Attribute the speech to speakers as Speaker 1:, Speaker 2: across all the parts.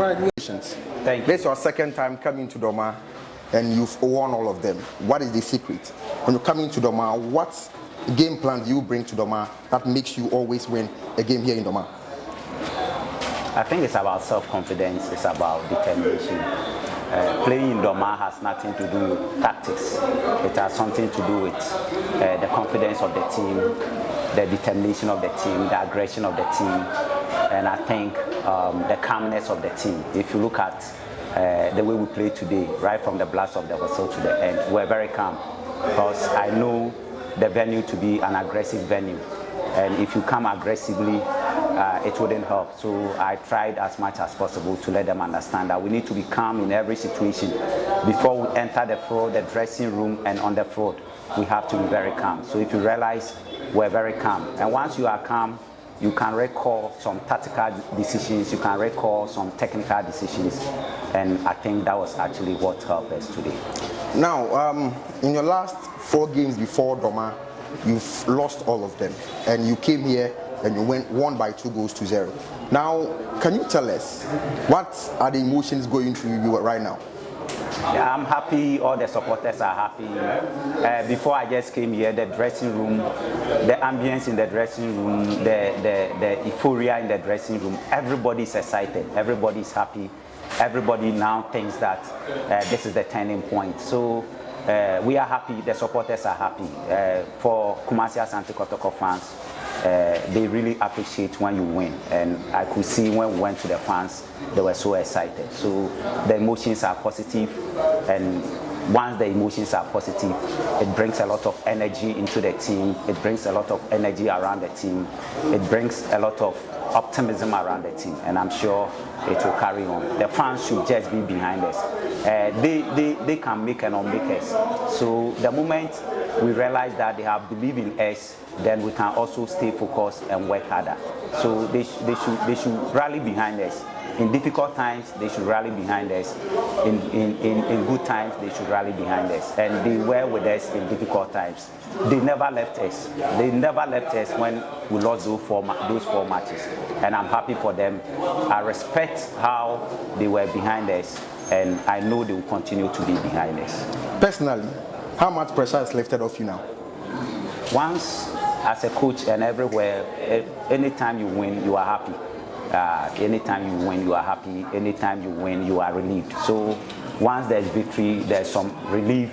Speaker 1: Congratulations.
Speaker 2: Thank you.
Speaker 1: This is your second time coming to Dormaa, and you've won all of them. What is the secret? When you're coming to Dormaa, what game plan do you bring to Dormaa that makes you always win a game here in Dormaa?
Speaker 2: I think it's about self-confidence. It's about determination. Playing in Dormaa has nothing to do with tactics. It has something to do with the confidence of the team, the determination of the team, the aggression of the team, and I think the calmness of the team. If you look at the way we play today, right from the blast of the whistle to the end, we're very calm because I know the venue to be an aggressive venue, and if you come aggressively, it wouldn't help. So I tried as much as possible to let them understand that we need to be calm in every situation. Before we enter the floor, the dressing room, and on the floor, we have to be very calm. So if you realize we're very calm, and once you are calm, you can recall some tactical decisions, you can recall some technical decisions, and I think that was actually what helped us today.
Speaker 1: Now, in your last 4 games before Dormaa, you've lost all of them, and you came here and you won by 2-0. Now, can you tell us what are the emotions going through you right now?
Speaker 2: Yeah, I'm happy. All the supporters are happy. Before I just came here, the dressing room, the ambience in the dressing room, the euphoria in the dressing room, everybody's excited. Everybody's happy. Everybody now thinks that this is the turning point. So we are happy. The supporters are happy. For Kumasi Asante Kotoko fans, they really appreciate when you win, and I could see when we went to the fans, they were so excited. So the emotions are positive, and once the emotions are positive, it brings a lot of energy into the team, it brings a lot of energy around the team, it brings a lot of optimism around the team, and I'm sure it will carry on. The fans should just be behind us. They can make and unmake us. So the moment we realize that they have believed in us, then we can also stay focused and work harder. So they should rally behind us. In difficult times, they should rally behind us. In good times, they should rally behind us. And they were with us in difficult times. They never left us. They never left us when we lost those four matches. And I'm happy for them. I respect how they were behind us, and I know they will continue to be behind us.
Speaker 1: Personally, how much pressure is lifted off you now?
Speaker 2: Once, as a coach and everywhere, anytime you win, you are happy. Anytime you win, you are happy. Anytime you win, you are relieved. So once there's victory, there's some relief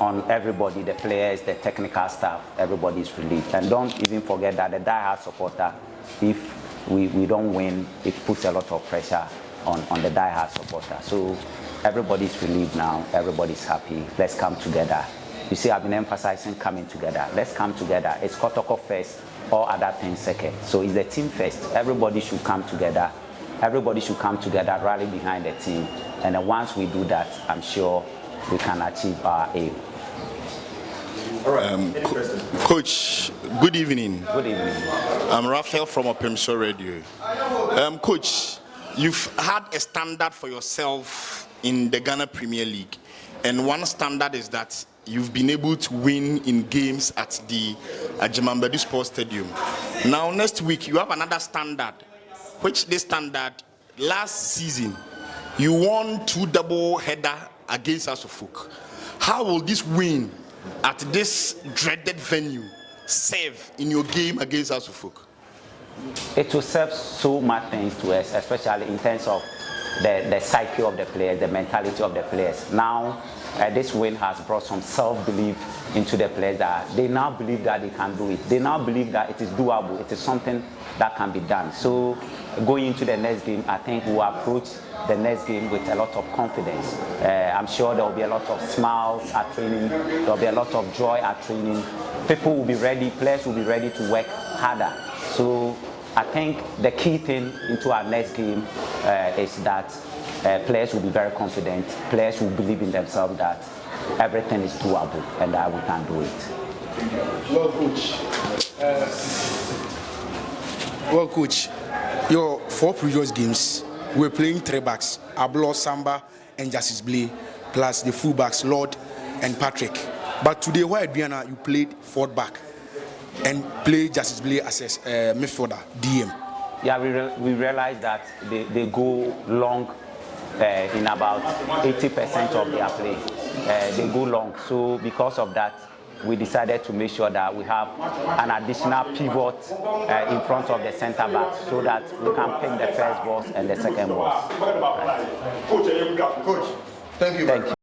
Speaker 2: on everybody, the players, the technical staff, everybody is relieved. And don't even forget that the die-hard supporter, if we don't win, it puts a lot of pressure on the die-hard supporter. So everybody's relieved now, everybody's happy. Let's come together. You see, I've been emphasizing coming together. Let's come together. It's Kotoko first, all other things second. So it's the team first. Everybody should come together. Everybody should come together, rally behind the team. And then once we do that, I'm sure we can achieve our aim.
Speaker 3: All right. Coach, good evening.
Speaker 2: Good evening.
Speaker 3: I'm Raphael from Opemso Radio. Coach, you've had a standard for yourself in the Ghana Premier League. And one standard is that you've been able to win in games at the Ajimambadu Sports Stadium. Now, next week, you have another standard, which this standard, last season, you won 2 double-header against Asofuk. How will this win at this dreaded venue serve in your game against Asofuk?
Speaker 2: It will serve so much things to us, especially in terms of the psyche of the players, the mentality of the players. Now, this win has brought some self-belief into the players that they now believe that they can do it. They now believe that it is doable. It is something that can be done. So going into the next game, I think we'll approach the next game with a lot of confidence. I'm sure there will be a lot of smiles at training. There will be a lot of joy at training. People will be ready, players will be ready to work harder. So I think the key thing into our next game is that players will be very confident. Players will believe in themselves that everything is doable and that we can do it.
Speaker 4: Well, Coach, your 4 previous games, we were playing 3 backs, Ablo, Samba, and Justice Blay, plus the full backs, Lord and Patrick. But today, while at Vienna, you played 4th back and played Justice Blay as a midfielder, DM.
Speaker 2: Yeah, we realized that they go long in about 80% of their play. They go long. So because of that, we decided to make sure that we have an additional pivot in front of the center back so that we can pin the first balls and the second balls. Right.
Speaker 1: Coach, thank you.
Speaker 2: Thank you.